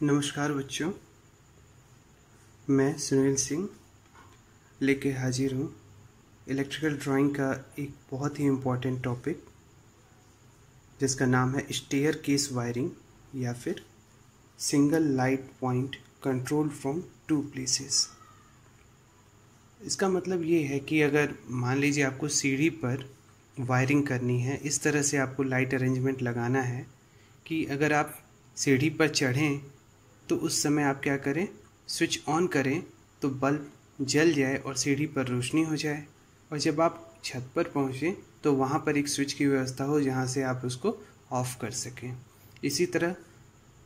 नमस्कार बच्चों, मैं सुनील सिंह लेके हाजिर हूँ इलेक्ट्रिकल ड्राइंग का एक बहुत ही इम्पोर्टेंट टॉपिक जिसका नाम है स्टेयर केस वायरिंग या फिर single light point control from two places. इसका मतलब ये है कि अगर मान लीजिए आपको सीढ़ी पर वायरिंग करनी है, इस तरह से आपको लाइट अरेंजमेंट लगाना है कि अगर आप सीढ़ी पर चढ़ें तो उस समय आप क्या करें, स्विच ऑन करें तो बल्ब जल जाए और सीढ़ी पर रोशनी हो जाए, और जब आप छत पर पहुँचें तो वहाँ पर एक स्विच की व्यवस्था हो जहाँ से आप उसको ऑफ़ कर सकें। इसी तरह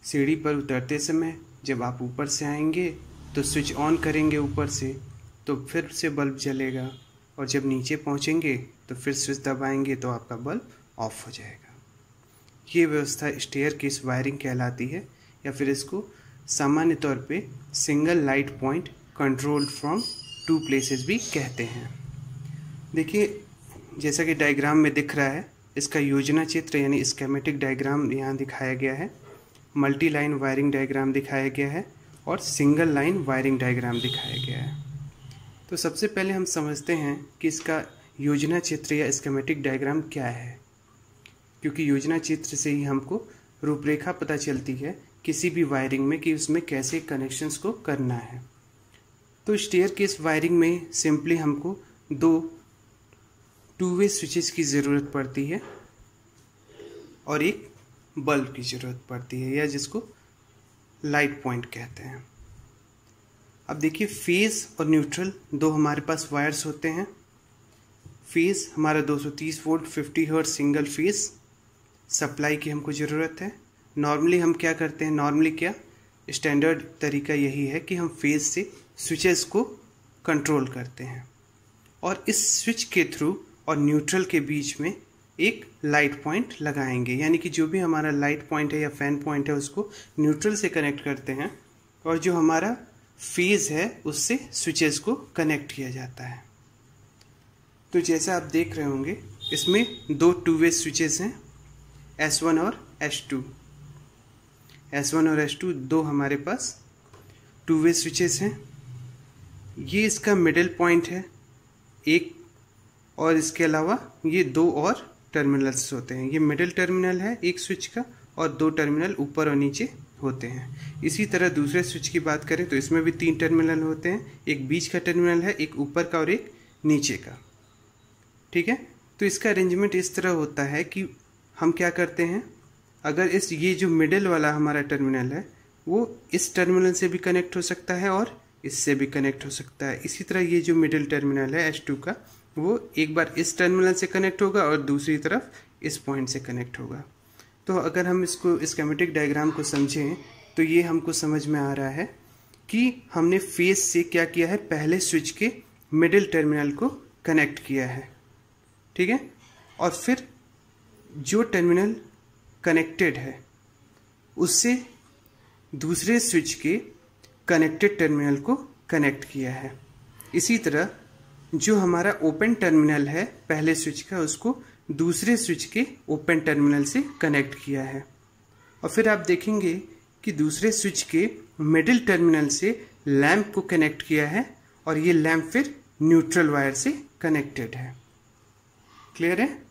सीढ़ी पर उतरते समय जब आप ऊपर से आएंगे तो स्विच ऑन करेंगे ऊपर से तो फिर से बल्ब जलेगा, और जब नीचे पहुँचेंगे तो फिर स्विच दबाएंगे तो आपका बल्ब ऑफ हो जाएगा। ये व्यवस्था स्टेयर केस वायरिंग कहलाती है, या फिर इसको सामान्य तौर पे single light point control from two places भी कहते हैं। देखिए, जैसा कि डायग्राम में दिख रहा है, इसका योजना चित्र यानी स्कीमेटिक डायग्राम यहाँ दिखाया गया है, मल्टी लाइन वायरिंग डायग्राम दिखाया गया है और सिंगल लाइन वायरिंग डायग्राम दिखाया गया है। तो सबसे पहले हम समझते हैं कि इसका योजना चित्र या स्कीमेटिक डायग्राम क्या है, क्योंकि योजना चित्र से ही हमको रूपरेखा पता चलती है किसी भी वायरिंग में कि उसमें कैसे कनेक्शंस को करना है। तो स्टेयर केस वायरिंग में सिंपली हमको दो टू वे स्विचेस की ज़रूरत पड़ती है और एक बल्ब की ज़रूरत पड़ती है, या जिसको लाइट पॉइंट कहते हैं। अब देखिए, फेज़ और न्यूट्रल दो हमारे पास वायर्स होते हैं। फेज़ हमारा 230 volt 50 hertz single phase supply की हमको ज़रूरत है। नॉर्मली हम क्या करते हैं, नॉर्मली क्या स्टैंडर्ड तरीका यही है कि हम फेज़ से स्विचेस को कंट्रोल करते हैं, और इस स्विच के थ्रू और न्यूट्रल के बीच में एक लाइट पॉइंट लगाएंगे, यानी कि जो भी हमारा लाइट पॉइंट है या फैन पॉइंट है उसको न्यूट्रल से कनेक्ट करते हैं, और जो हमारा फेज़ है उससे स्विचेस को कनेक्ट किया जाता है। तो जैसा आप देख रहे होंगे, इसमें दो टू वे स्विचेस हैं, S1 और S2। S1 और S2 दो हमारे पास टू वे स्विचेस हैं। ये इसका मिडिल पॉइंट है एक, और इसके अलावा ये दो और टर्मिनल्स होते हैं। ये मिडिल टर्मिनल है एक स्विच का, और दो टर्मिनल ऊपर और नीचे होते हैं। इसी तरह दूसरे स्विच की बात करें तो इसमें भी तीन टर्मिनल होते हैं, एक बीच का टर्मिनल है, एक ऊपर का और एक नीचे का। ठीक है, तो इसका अरेंजमेंट इस तरह होता है कि हम क्या करते हैं, अगर ये जो मिडिल वाला हमारा टर्मिनल है वो इस टर्मिनल से भी कनेक्ट हो सकता है और इससे भी कनेक्ट हो सकता है। इसी तरह ये जो मिडिल टर्मिनल है S2 का, वो एक बार इस टर्मिनल से कनेक्ट होगा और दूसरी तरफ इस पॉइंट से कनेक्ट होगा। तो अगर हम इसको स्कीमेटिक डायग्राम को समझें तो ये हमको समझ में आ रहा है कि हमने फेज से क्या किया है, पहले स्विच के मिडिल टर्मिनल को कनेक्ट किया है। ठीक है, और फिर जो टर्मिनल कनेक्टेड है उससे दूसरे स्विच के कनेक्टेड टर्मिनल को कनेक्ट किया है। इसी तरह जो हमारा ओपन टर्मिनल है पहले स्विच का, उसको दूसरे स्विच के ओपन टर्मिनल से कनेक्ट किया है। और फिर आप देखेंगे कि दूसरे स्विच के मिडिल टर्मिनल से लैंप को कनेक्ट किया है, और ये लैंप फिर न्यूट्रल वायर से कनेक्टेड है। क्लियर है?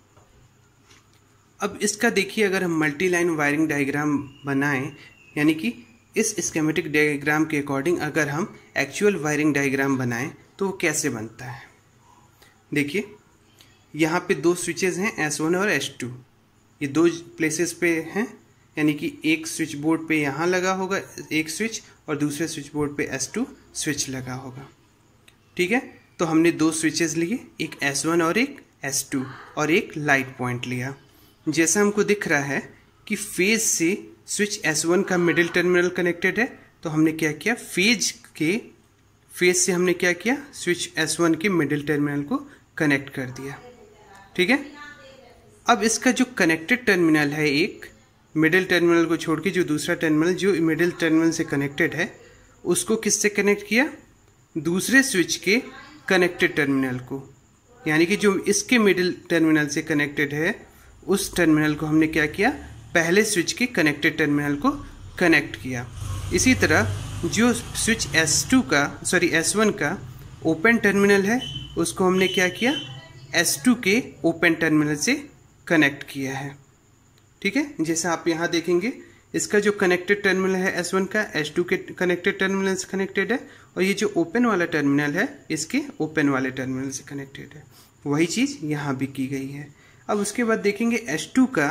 अब इसका देखिए, अगर हम मल्टी लाइन वायरिंग डायग्राम बनाएं, यानी कि इस स्कीमेटिक डायग्राम के अकॉर्डिंग अगर हम एक्चुअल वायरिंग डायग्राम बनाएं तो वो कैसे बनता है। देखिए, यहाँ पे दो स्विचेस हैं S1 और S2। ये दो प्लेसेस पे हैं, यानी कि एक स्विच बोर्ड पे यहाँ लगा होगा एक स्विच, और दूसरे स्विच बोर्ड पे S2 स्विच लगा होगा। ठीक है, तो हमने दो स्विचेस लिए, एक S1 और एक S2, और एक लाइट पॉइंट लिया। जैसा हमको दिख रहा है कि फेज से स्विच S1 का मिडिल टर्मिनल कनेक्टेड है, तो हमने क्या किया, फेज से हमने क्या किया, स्विच S1 के मिडिल टर्मिनल को कनेक्ट कर दिया। ठीक है, अब इसका जो कनेक्टेड टर्मिनल है, एक मिडिल टर्मिनल को छोड़ के जो दूसरा टर्मिनल जो मिडिल टर्मिनल से कनेक्टेड है उसको किससे कनेक्ट किया, दूसरे स्विच के कनेक्टेड टर्मिनल को, यानी कि जो इसके मिडिल टर्मिनल से कनेक्टेड है उस टर्मिनल को हमने क्या किया, पहले स्विच के कनेक्टेड टर्मिनल को कनेक्ट किया। इसी तरह जो स्विच S1 का ओपन टर्मिनल है उसको हमने क्या किया, S2 के ओपन टर्मिनल से कनेक्ट किया है। ठीक है, जैसा आप यहाँ देखेंगे इसका जो कनेक्टेड टर्मिनल है S1 का S2 के कनेक्टेड टर्मिनल से कनेक्टेड है, और ये जो ओपन वाला टर्मिनल है इसके ओपन वाले टर्मिनल से कनेक्टेड है। वही चीज़ यहाँ भी की गई है। अब उसके बाद देखेंगे S2 का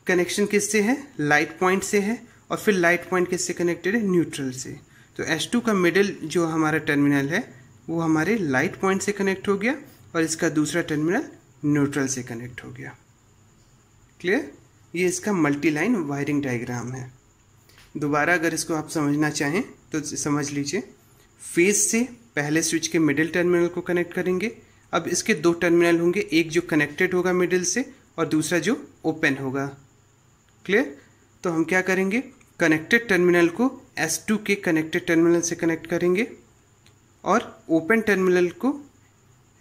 कनेक्शन किससे है, लाइट पॉइंट से है, और फिर लाइट पॉइंट किससे कनेक्टेड है, न्यूट्रल से। तो S2 का मिडिल जो हमारा टर्मिनल है वो हमारे लाइट पॉइंट से कनेक्ट हो गया, और इसका दूसरा टर्मिनल न्यूट्रल से कनेक्ट हो गया। क्लियर? ये इसका मल्टी लाइन वायरिंग डायग्राम है। दोबारा अगर इसको आप समझना चाहें तो समझ लीजिए। फेज से पहले स्विच के मिडिल टर्मिनल को कनेक्ट करेंगे। अब इसके दो टर्मिनल होंगे, एक जो कनेक्टेड होगा मिडिल से और दूसरा जो ओपन होगा। क्लियर? तो हम क्या करेंगे, कनेक्टेड टर्मिनल को S2 के कनेक्टेड टर्मिनल से कनेक्ट करेंगे और ओपन टर्मिनल को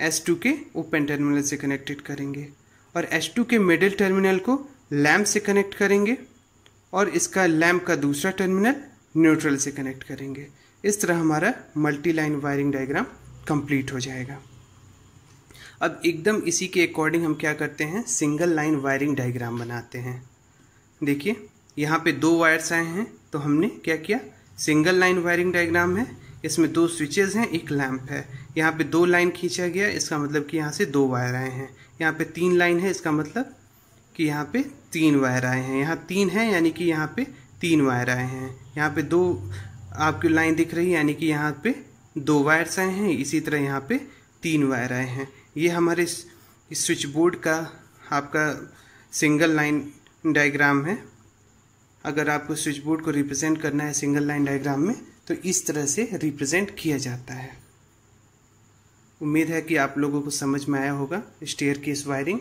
S2 के ओपन टर्मिनल से कनेक्टेड करेंगे, और S2 के मिडिल टर्मिनल को लैम्प से कनेक्ट करेंगे और इसका लैम्प का दूसरा टर्मिनल न्यूट्रल से कनेक्ट करेंगे। इस तरह हमारा multi line wiring diagram complete हो जाएगा। अब एकदम इसी के अकॉर्डिंग हम क्या करते हैं, सिंगल लाइन वायरिंग डायग्राम बनाते हैं। देखिए यहाँ पे दो वायर्स आए हैं, तो हमने क्या किया, सिंगल लाइन वायरिंग डायग्राम है। इसमें दो स्विचेस हैं, एक लैंप है। यहाँ पे दो लाइन खींचा गया, इसका मतलब कि यहाँ से दो वायर आए हैं। यहाँ पे तीन लाइन है, इसका मतलब कि यहाँ पे तीन वायर आए हैं। यहाँ तीन है यानी कि यहाँ पे तीन वायर आए हैं। यहाँ पे दो आपकी लाइन दिख रही है यानी कि यहाँ पे दो वायर्स आए हैं। इसी तरह यहाँ पे तीन वायर आए हैं। ये हमारे स्विच बोर्ड का आपका सिंगल लाइन डायग्राम है। अगर आपको स्विच बोर्ड को रिप्रेजेंट करना है सिंगल लाइन डायग्राम में तो इस तरह से रिप्रेजेंट किया जाता है। उम्मीद है कि आप लोगों को समझ में आया होगा स्टेयरकेस वायरिंग।